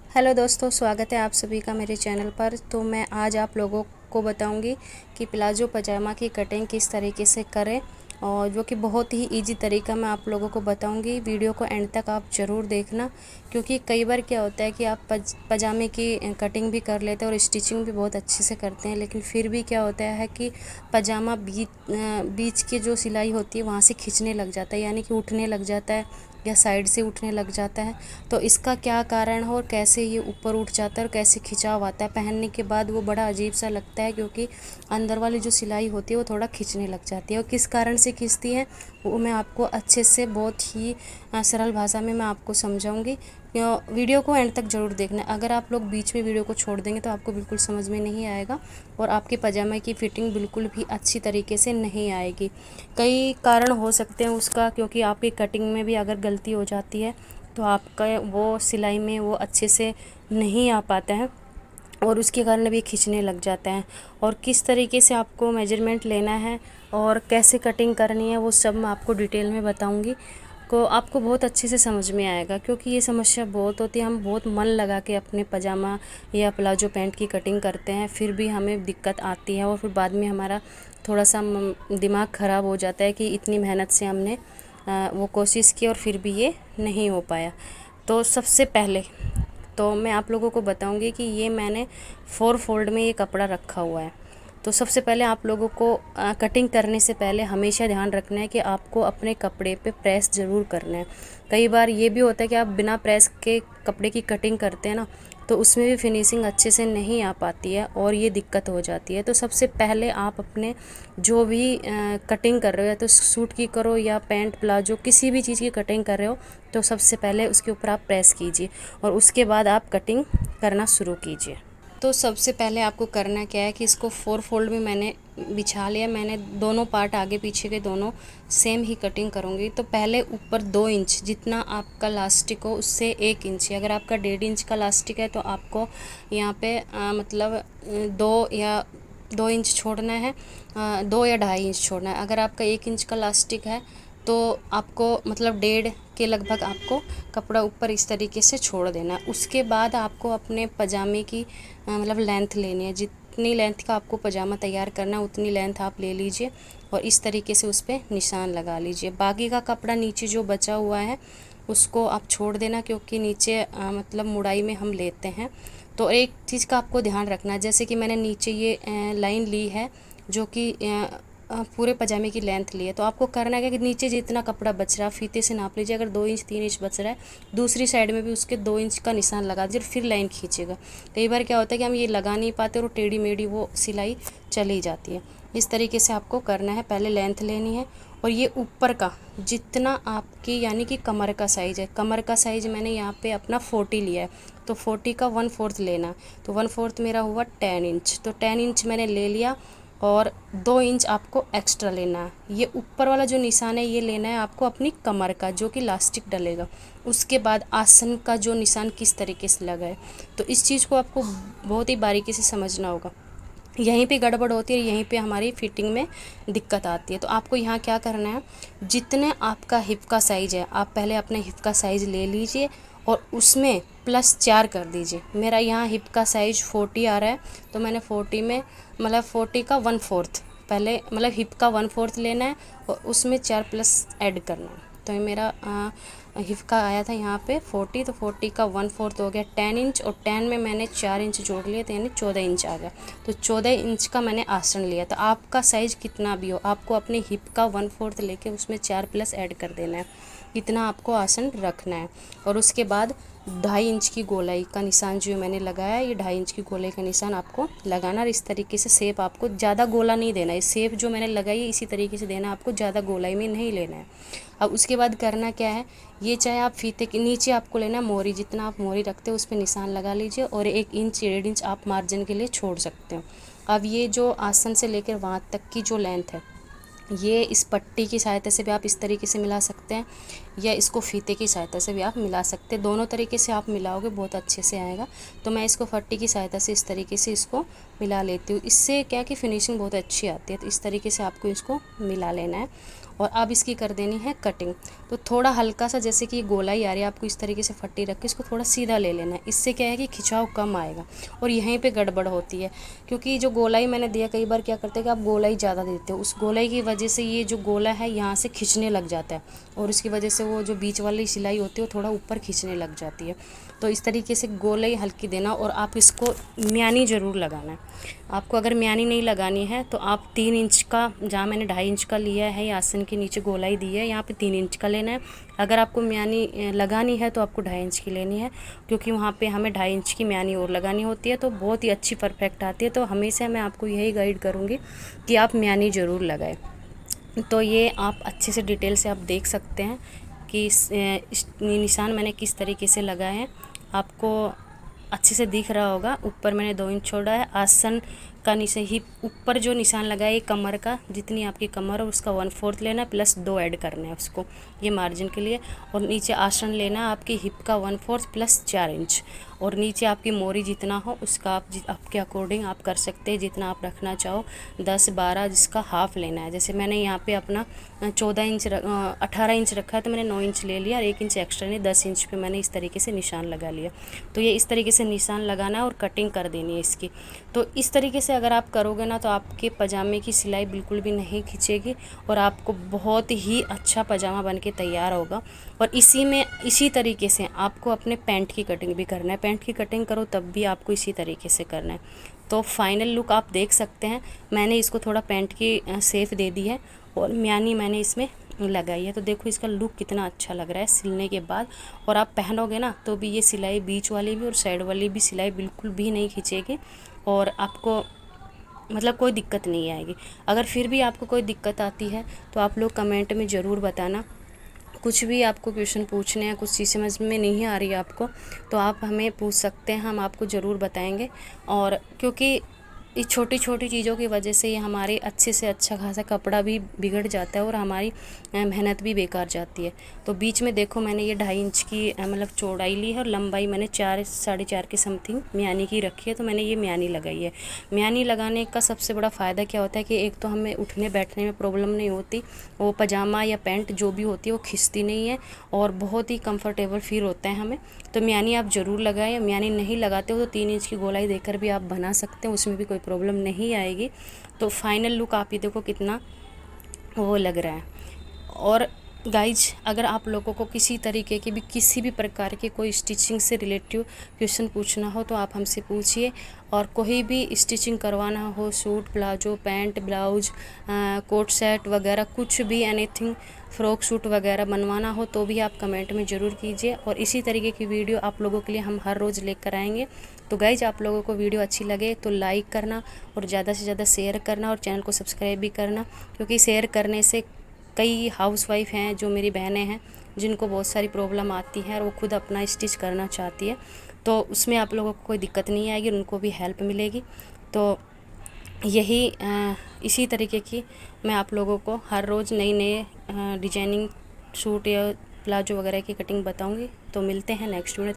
Hello दोस्तों, स्वागत है आप सभी का मेरे चैनल पर। तो मैं आज आप लोगों को बताऊंगी कि प्लाजो पजामा की कटिंग किस तरीके से करें, और जो कि बहुत ही इजी तरीका मैं आप लोगों को बताऊंगी। वीडियो को एंड तक आप ज़रूर देखना, क्योंकि कई बार क्या होता है कि आप पजामे की कटिंग भी कर लेते हैं और स्टिचिंग भी बहुत अच्छे से करते हैं, लेकिन फिर भी क्या होता है कि पजामा बीच की जो सिलाई होती है वहाँ से खिंचने लग जाता है, यानी कि उठने लग जाता है या साइड से उठने लग जाता है। तो इसका क्या कारण हो और कैसे ये ऊपर उठ जाता है और कैसे खिंचाव आता है, पहनने के बाद वो बड़ा अजीब सा लगता है, क्योंकि अंदर वाली जो सिलाई होती है वो थोड़ा खिंचने लग जाती है। और किस कारण से खिंचती है वो मैं आपको अच्छे से बहुत ही सरल भाषा में मैं आपको समझाऊंगी। वीडियो को एंड तक ज़रूर देखना। अगर आप लोग बीच में वीडियो को छोड़ देंगे तो आपको बिल्कुल समझ में नहीं आएगा और आपके पजामे की फ़िटिंग बिल्कुल भी अच्छी तरीके से नहीं आएगी। कई कारण हो सकते हैं उसका, क्योंकि आपकी कटिंग में भी अगर गलती हो जाती है तो आपका वो सिलाई में वो अच्छे से नहीं आ पाता है और उसके कारण भी खींचने लग जाता है। और किस तरीके से आपको मेजरमेंट लेना है और कैसे कटिंग करनी है वो सब मैं आपको डिटेल में बताऊंगी, को आपको बहुत अच्छे से समझ में आएगा। क्योंकि ये समस्या बहुत होती है, हम बहुत मन लगा के अपने पजामा या प्लाजो पैंट की कटिंग करते हैं, फिर भी हमें दिक्कत आती है और फिर बाद में हमारा थोड़ा सा दिमाग ख़राब हो जाता है कि इतनी मेहनत से हमने वो कोशिश की और फिर भी ये नहीं हो पाया। तो सबसे पहले तो मैं आप लोगों को बताऊंगी कि ये मैंने 4 फोल्ड में ये कपड़ा रखा हुआ है। तो सबसे पहले आप लोगों को कटिंग करने से पहले हमेशा ध्यान रखना है कि आपको अपने कपड़े पे प्रेस ज़रूर करना है। कई बार ये भी होता है कि आप बिना प्रेस के कपड़े की कटिंग करते हैं ना, तो उसमें भी फिनिशिंग अच्छे से नहीं आ पाती है और ये दिक्कत हो जाती है। तो सबसे पहले आप अपने जो भी कटिंग कर रहे हो, या तो सूट की करो या पैंट प्लाजो किसी भी चीज़ की कटिंग कर रहे हो, तो सबसे पहले उसके ऊपर आप प्रेस कीजिए और उसके बाद आप कटिंग करना शुरू कीजिए। तो सबसे पहले आपको करना क्या है कि इसको 4 फोल्ड में मैंने बिछा लिया। मैंने दोनों पार्ट आगे पीछे के दोनों सेम ही कटिंग करूँगी। तो पहले ऊपर 2 इंच जितना आपका लास्टिक हो उससे 1 इंच, अगर आपका 1.5 इंच का लास्टिक है तो आपको यहाँ पे मतलब 2 इंच छोड़ना है, 2 या 2.5 इंच छोड़ना है। अगर आपका 1 इंच का लास्टिक है तो आपको मतलब 1.5 के लगभग आपको कपड़ा ऊपर इस तरीके से छोड़ देना है। उसके बाद आपको अपने पजामे की मतलब लेंथ लेनी है। जितनी लेंथ का आपको पजामा तैयार करना है उतनी लेंथ आप ले लीजिए और इस तरीके से उस पर निशान लगा लीजिए। बाकी का कपड़ा नीचे जो बचा हुआ है उसको आप छोड़ देना, क्योंकि नीचे मतलब मुड़ाई में हम लेते हैं। तो एक चीज़ का आपको ध्यान रखना है, जैसे कि मैंने नीचे ये लाइन ली है जो कि पूरे पजामे की लेंथ ली है, तो आपको करना है कि नीचे जितना कपड़ा बच रहा है फीते से नाप लीजिए। अगर 2 इंच 3 इंच बच रहा है, दूसरी साइड में भी उसके 2 इंच का निशान लगा दीजिए, फिर लाइन खींचेगा। कई बार क्या होता है कि हम ये लगा नहीं पाते और टेढ़ी मेढ़ी वो सिलाई चली जाती है। इस तरीके से आपको करना है। पहले लेंथ लेनी है और ये ऊपर का जितना आपकी यानी कि कमर का साइज़ है, कमर का साइज़ मैंने यहाँ पे अपना 40 लिया है, तो 40 का 1/4 लेना। तो 1/4 मेरा हुआ 10 इंच, तो 10 इंच मैंने ले लिया और 2 इंच आपको एक्स्ट्रा लेना है। ये ऊपर वाला जो निशान है ये लेना है आपको अपनी कमर का, जो कि लास्टिक डलेगा। उसके बाद आसन का जो निशान किस तरीके से लगा है, तो इस चीज़ को आपको बहुत ही बारीकी से समझना होगा। यहीं पे गड़बड़ होती है, यहीं पे हमारी फिटिंग में दिक्कत आती है। तो आपको यहाँ क्या करना है, जितने आपका हिप का साइज़ है आप पहले अपने हिप का साइज़ ले लीजिए और उसमें +4 कर दीजिए। मेरा यहाँ हिप का साइज़ 40 आ रहा है, तो मैंने 40 में मतलब 40 का 1/4 पहले मतलब हिप का 1/4 लेना है और उसमें 4 प्लस ऐड करना है। तो ये मेरा हिप का आया था यहाँ पे 40, तो 40 का 1/4 हो गया 10 इंच, और 10 में मैंने 4 इंच जोड़ लिए, तो यानी 14 इंच आ गया। तो 14 इंच का मैंने आसन लिया। तो आपका साइज़ कितना भी हो, आपको अपने हिप का 1/4 लेके उसमें 4 प्लस ऐड कर देना है। इतना आपको आसन रखना है। और उसके बाद 2.5 इंच की गोलाई का निशान जो मैंने लगाया, ये 2.5 इंच की गोलाई का निशान आपको लगाना। और इस तरीके से शेप आपको ज़्यादा गोला नहीं देना है, शेप जो मैंने लगाई है इसी तरीके से देना, आपको ज़्यादा गोलाई में नहीं लेना है। अब उसके बाद करना क्या है, ये चाहे आप फीते के नीचे आपको लेना है मोरी, जितना आप मोरी रखते हो उस पर निशान लगा लीजिए और 1 इंच 1.5 इंच आप मार्जिन के लिए छोड़ सकते हो। अब ये जो आसन से लेकर वहाँ तक की जो लेंथ है, ये इस पट्टी की सहायता से भी आप इस तरीके से मिला सकते हैं। या इसको फीते की सहायता से भी आप मिला सकते हैं। दोनों तरीके से आप मिलाओगे बहुत अच्छे से आएगा। तो मैं इसको फट्टी की सहायता से इस तरीके से इसको मिला लेती हूँ। इससे क्या कि फिनिशिंग बहुत अच्छी आती है। तो इस तरीके से आपको इसको मिला लेना है और अब इसकी कर देनी है कटिंग। तो थोड़ा हल्का सा जैसे कि गोलाई आ रही है, आपको इस तरीके से फट्टी रख के इसको थोड़ा सीधा ले लेना है। इससे क्या है कि खिंचाव कम आएगा और यहीं पे गड़बड़ होती है, क्योंकि जो गोलाई मैंने दिया, कई बार क्या करते हैं कि आप गोलाई ज़्यादा देते हो, उस गोलाई की वजह से ये जो गोला है यहाँ से खिंचने लग जाता है और उसकी वजह से वो जो बीच वाली सिलाई होती है वो थोड़ा ऊपर खींचने लग जाती है। तो इस तरीके से गोलाई हल्की देना और आप इसको म्यानी ज़रूर लगाना है। आपको अगर म्यानी नहीं लगानी है तो आप 3 इंच का, जहाँ मैंने 2.5 इंच का लिया है, या आसन के नीचे गोलाई दी है, यहाँ पे 3 इंच का लेना है। अगर आपको म्यानी लगानी है तो आपको 2.5 इंच की लेनी है, क्योंकि वहाँ पे हमें 2.5 इंच की म्यानी और लगानी होती है, तो बहुत ही अच्छी परफेक्ट आती है। तो हमेशा मैं आपको यही गाइड करूँगी कि आप म्यानी ज़रूर लगाएं। तो ये आप अच्छे से डिटेल से आप देख सकते हैं कि निशान मैंने किस तरीके से लगाए हैं, आपको अच्छे से दिख रहा होगा। ऊपर मैंने 2 इंच छोड़ा है। आसन का नीचे ही ऊपर जो निशान लगाया है कमर का, जितनी आपकी कमर है उसका 1/4 लेना है, प्लस 2 ऐड करना है उसको, ये मार्जिन के लिए। और नीचे आसन लेना है आपकी हिप का 1/4 प्लस 4 इंच। और नीचे आपकी मोरी जितना हो उसका आप आपके अकॉर्डिंग आप कर सकते हैं, जितना आप रखना चाहो, 10-12 जिसका हाफ लेना है। जैसे मैंने यहाँ पे अपना 18 इंच रखा है, तो मैंने 9 इंच ले लिया और 1 इंच एक्स्ट्रा नहीं, 10 इंच पे मैंने इस तरीके से निशान लगा लिया। तो ये इस तरीके से निशान लगाना है और कटिंग कर देनी है इसकी। तो इस तरीके से अगर आप करोगे ना तो आपके पजामे की सिलाई बिल्कुल भी नहीं खींचेगी और आपको बहुत ही अच्छा पजामा बन के तैयार होगा। और इसी तरीके से आपको अपने पैंट की कटिंग भी करना है। पैंट की कटिंग करो तब भी आपको इसी तरीके से करना है। तो फाइनल लुक आप देख सकते हैं। मैंने इसको थोड़ा पैंट की शेप दे दी है और म्यानी मैंने इसमें लगाई है। तो देखो इसका लुक कितना अच्छा लग रहा है सिलने के बाद। और आप पहनोगे ना तो भी ये सिलाई बीच वाली भी और साइड वाली भी सिलाई बिल्कुल भी नहीं खींचेगी और आपको मतलब कोई दिक्कत नहीं आएगी। अगर फिर भी आपको कोई दिक्कत आती है तो आप लोग कमेंट में ज़रूर बताना। कुछ भी आपको क्वेश्चन पूछने हैं, कुछ चीज़ समझ में नहीं आ रही है आपको, तो आप हमें पूछ सकते हैं, हम आपको ज़रूर बताएंगे। और क्योंकि इस छोटी छोटी चीज़ों की वजह से ये हमारे अच्छे से अच्छा खासा कपड़ा भी बिगड़ जाता है और हमारी मेहनत भी बेकार जाती है। तो बीच में देखो मैंने ये 2.5 इंच की मतलब चौड़ाई ली है और लंबाई मैंने 4-4.5 के समथिंग म्यानी की रखी है। तो मैंने ये म्यानी लगाई है। म्यानी लगाने का सबसे बड़ा फ़ायदा क्या होता है कि एक तो हमें उठने बैठने में प्रॉब्लम नहीं होती, वो पजामा या पैंट जो भी होती है वो खिंचती नहीं है और बहुत ही कंफर्टेबल फील होता है हमें। तो म्यानी आप ज़रूर लगाएं। म्यानी नहीं लगाते हो तो 3 इंच की गोलाई देकर भी आप बना सकते हैं, उसमें भी कोई प्रॉब्लम नहीं आएगी। तो फाइनल लुक आप ही देखो कितना वो लग रहा है। और गाइज अगर आप लोगों को किसी तरीके की भी किसी भी प्रकार के कोई स्टिचिंग से रिलेटिव क्वेश्चन पूछना हो तो आप हमसे पूछिए। और कोई भी स्टिचिंग करवाना हो, suit, palazzo, pant, blouse, coat set वगैरह कुछ भी, एनीथिंग, फ्रॉक सूट वगैरह बनवाना हो तो भी आप कमेंट में ज़रूर कीजिए। और इसी तरीके की वीडियो आप लोगों के लिए हम हर रोज़ लेकर आएंगे। तो गाइज आप लोगों को वीडियो अच्छी लगे तो लाइक करना और ज़्यादा से ज़्यादा शेयर करना और चैनल को सब्सक्राइब भी करना, क्योंकि शेयर करने से कई हाउसवाइफ हैं जो मेरी बहनें हैं जिनको बहुत सारी प्रॉब्लम आती है और वो खुद अपना स्टिच करना चाहती है, तो उसमें आप लोगों को कोई दिक्कत नहीं आएगी, उनको भी हेल्प मिलेगी। तो यही इसी तरीके की मैं आप लोगों को हर रोज़ नई नए डिजाइनिंग सूट या प्लाजो वगैरह की कटिंग बताऊंगी। तो मिलते हैं नेक्स्ट वीडियो।